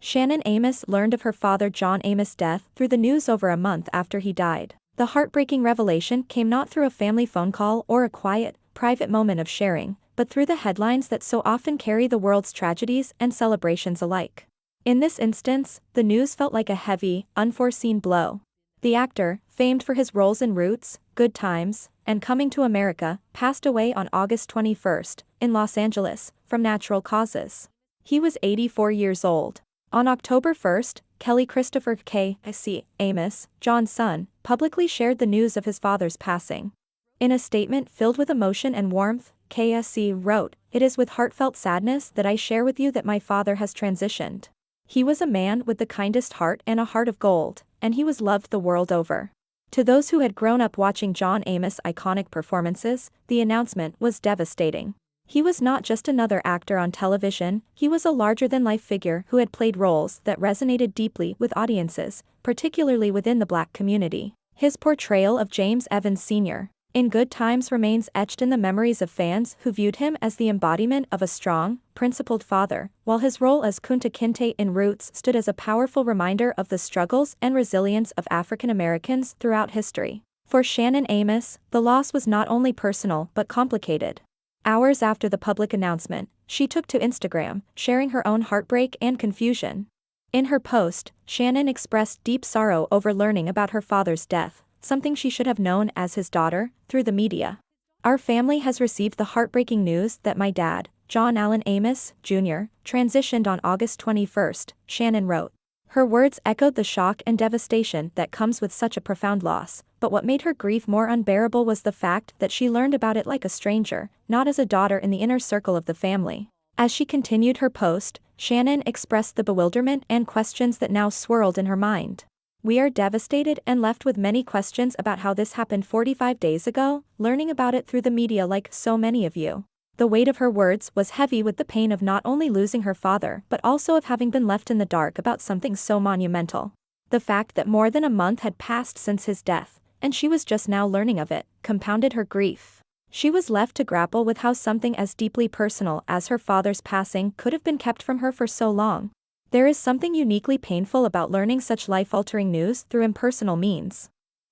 Shannon Amos learned of her father John Amos' death through the news over a month after he died. The heartbreaking revelation came not through a family phone call or a quiet, private moment of sharing, but through the headlines that so often carry the world's tragedies and celebrations alike. In this instance, the news felt like a heavy, unforeseen blow. The actor, famed for his roles in Roots, Good Times, and Coming to America, passed away on August 21st, in Los Angeles, from natural causes. He was 84 years old. On October 1st, Kelly Christopher K.C. Amos, John's son, publicly shared the news of his father's passing. In a statement filled with emotion and warmth, KSC wrote, "It is with heartfelt sadness that I share with you that my father has transitioned. He was a man with the kindest heart and a heart of gold, and he was loved the world over." To those who had grown up watching John Amos' iconic performances, the announcement was devastating. He was not just another actor on television, he was a larger-than-life figure who had played roles that resonated deeply with audiences, particularly within the Black community. His portrayal of James Evans Sr. in Good Times remains etched in the memories of fans who viewed him as the embodiment of a strong, principled father, while his role as Kunta Kinte in Roots stood as a powerful reminder of the struggles and resilience of African Americans throughout history. For Shannon Amos, the loss was not only personal but complicated. Hours after the public announcement, she took to Instagram, sharing her own heartbreak and confusion. In her post, Shannon expressed deep sorrow over learning about her father's death, something she should have known as his daughter, through the media. "Our family has received the heartbreaking news that my dad, John Allen Amos, Jr., transitioned on August 21st, Shannon wrote. Her words echoed the shock and devastation that comes with such a profound loss, but what made her grief more unbearable was the fact that she learned about it like a stranger, not as a daughter in the inner circle of the family. As she continued her post, Shannon expressed the bewilderment and questions that now swirled in her mind. "We are devastated and left with many questions about how this happened 45 days ago, learning about it through the media like so many of you." The weight of her words was heavy with the pain of not only losing her father but also of having been left in the dark about something so monumental. The fact that more than a month had passed since his death, and she was just now learning of it, compounded her grief. She was left to grapple with how something as deeply personal as her father's passing could have been kept from her for so long. There is something uniquely painful about learning such life-altering news through impersonal means.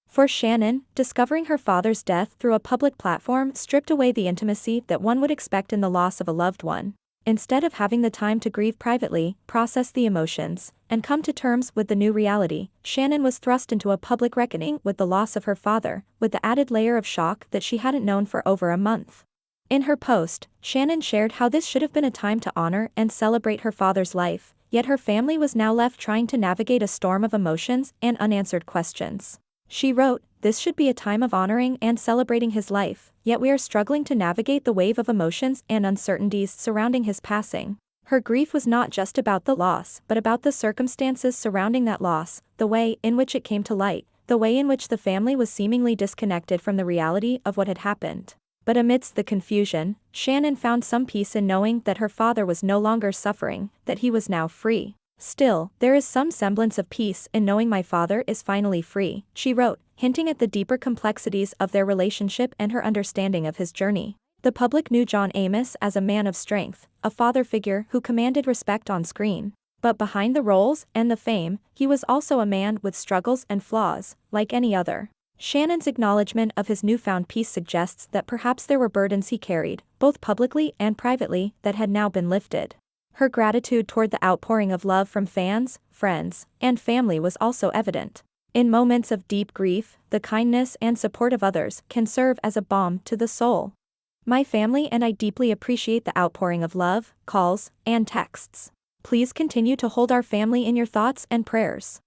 For Shannon, discovering her father's death through a public platform stripped away the intimacy that one would expect in the loss of a loved one. Instead of having the time to grieve privately, process the emotions, and come to terms with the new reality, Shannon was thrust into a public reckoning with the loss of her father, with the added layer of shock that she hadn't known for over a month. In her post, Shannon shared how this should have been a time to honor and celebrate her father's life, yet her family was now left trying to navigate a storm of emotions and unanswered questions. She wrote, "This should be a time of honoring and celebrating his life, yet we are struggling to navigate the wave of emotions and uncertainties surrounding his passing." Her grief was not just about the loss, but about the circumstances surrounding that loss, the way in which it came to light, the way in which the family was seemingly disconnected from the reality of what had happened. But amidst the confusion, Shannon found some peace in knowing that her father was no longer suffering, that he was now free. "Still, there is some semblance of peace in knowing my father is finally free," she wrote, hinting at the deeper complexities of their relationship and her understanding of his journey. The public knew John Amos as a man of strength, a father figure who commanded respect on screen. But behind the roles and the fame, he was also a man with struggles and flaws, like any other. Shannon's acknowledgement of his newfound peace suggests that perhaps there were burdens he carried, both publicly and privately, that had now been lifted. Her gratitude toward the outpouring of love from fans, friends, and family was also evident. In moments of deep grief, the kindness and support of others can serve as a balm to the soul. "My family and I deeply appreciate the outpouring of love, calls, and texts. Please continue to hold our family in your thoughts and prayers.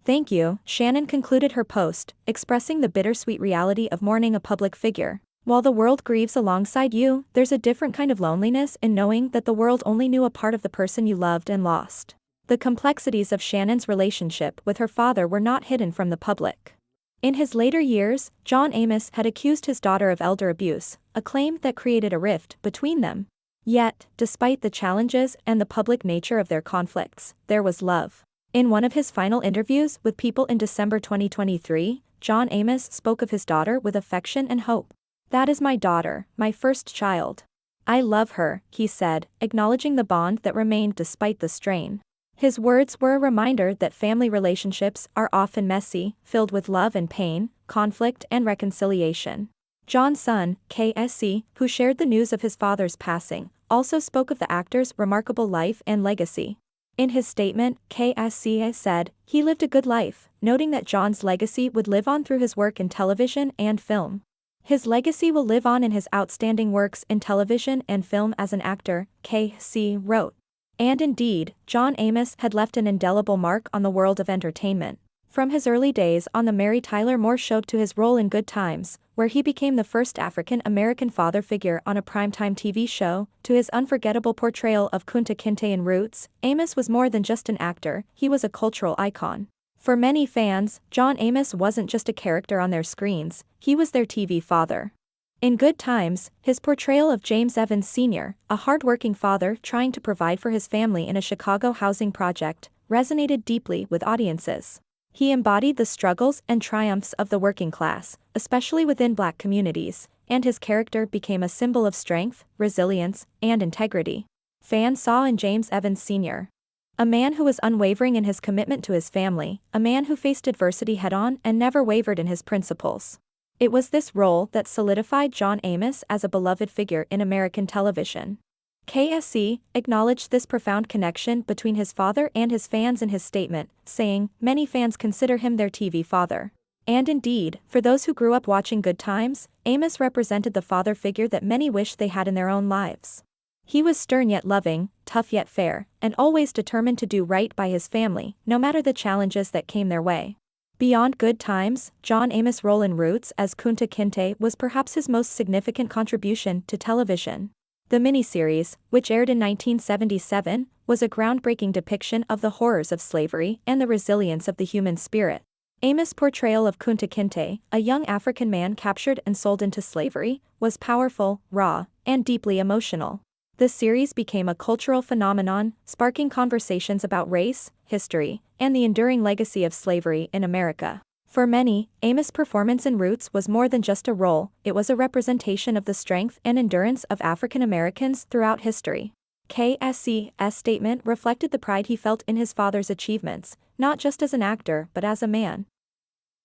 Thank you," Shannon concluded her post, expressing the bittersweet reality of mourning a public figure. While the world grieves alongside you, there's a different kind of loneliness in knowing that the world only knew a part of the person you loved and lost. The complexities of Shannon's relationship with her father were not hidden from the public. In his later years, John Amos had accused his daughter of elder abuse, a claim that created a rift between them. Yet, despite the challenges and the public nature of their conflicts, there was love. In one of his final interviews with People in December 2023, John Amos spoke of his daughter with affection and hope. "That is my daughter, my first child. I love her," he said, acknowledging the bond that remained despite the strain. His words were a reminder that family relationships are often messy, filled with love and pain, conflict and reconciliation. John's son, KSC, who shared the news of his father's passing, also spoke of the actor's remarkable life and legacy. In his statement, KSC said, "He lived a good life," noting that John's legacy would live on through his work in television and film. His legacy will live on in his outstanding works in television and film as an actor, KC wrote. And indeed, John Amos had left an indelible mark on the world of entertainment. From his early days on the Mary Tyler Moore Show to his role in Good Times, where he became the first African-American father figure on a primetime TV show, to his unforgettable portrayal of Kunta Kinte in Roots, Amos was more than just an actor, he was a cultural icon. For many fans, John Amos wasn't just a character on their screens, he was their TV father. In Good Times, his portrayal of James Evans Sr., a hard-working father trying to provide for his family in a Chicago housing project, resonated deeply with audiences. He embodied the struggles and triumphs of the working class, especially within Black communities, and his character became a symbol of strength, resilience, and integrity. Fans saw in James Evans Sr. a man who was unwavering in his commitment to his family, a man who faced adversity head-on and never wavered in his principles. It was this role that solidified John Amos as a beloved figure in American television. KSC acknowledged this profound connection between his father and his fans in his statement, saying, "Many fans consider him their TV father." And indeed, for those who grew up watching Good Times, Amos represented the father figure that many wish they had in their own lives. He was stern yet loving, tough yet fair, and always determined to do right by his family, no matter the challenges that came their way. Beyond Good Times, John Amos' role in Roots as Kunta Kinte was perhaps his most significant contribution to television. The miniseries, which aired in 1977, was a groundbreaking depiction of the horrors of slavery and the resilience of the human spirit. Amos' portrayal of Kunta Kinte, a young African man captured and sold into slavery, was powerful, raw, and deeply emotional. The series became a cultural phenomenon, sparking conversations about race, history, and the enduring legacy of slavery in America. For many, Amos' performance in Roots was more than just a role, it was a representation of the strength and endurance of African Americans throughout history. KSC's statement reflected the pride he felt in his father's achievements, not just as an actor but as a man.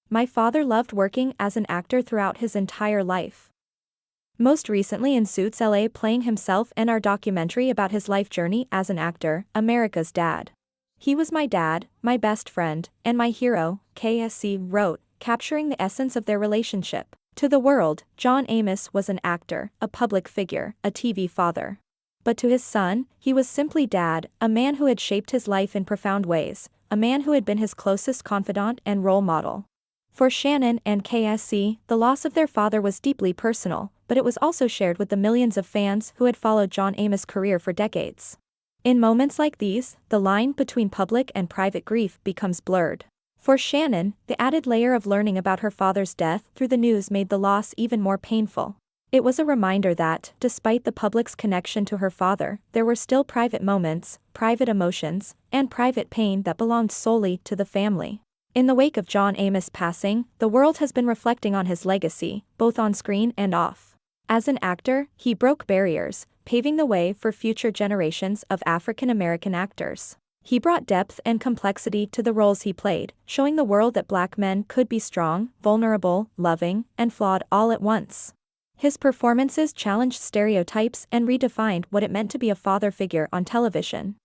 "My father loved working as an actor throughout his entire life. Most recently in Suits LA playing himself in our documentary about his life journey as an actor, America's Dad. He was my dad, my best friend, and my hero," KSC wrote, capturing the essence of their relationship. To the world, John Amos was an actor, a public figure, a TV father. But to his son, he was simply Dad, a man who had shaped his life in profound ways, a man who had been his closest confidant and role model. For Shannon and KSC, the loss of their father was deeply personal, but it was also shared with the millions of fans who had followed John Amos' career for decades. In moments like these, the line between public and private grief becomes blurred. For Shannon, the added layer of learning about her father's death through the news made the loss even more painful. It was a reminder that, despite the public's connection to her father, there were still private moments, private emotions, and private pain that belonged solely to the family. In the wake of John Amos' passing, the world has been reflecting on his legacy, both on screen and off. As an actor, he broke barriers, paving the way for future generations of African American actors. He brought depth and complexity to the roles he played, showing the world that Black men could be strong, vulnerable, loving, and flawed all at once. His performances challenged stereotypes and redefined what it meant to be a father figure on television.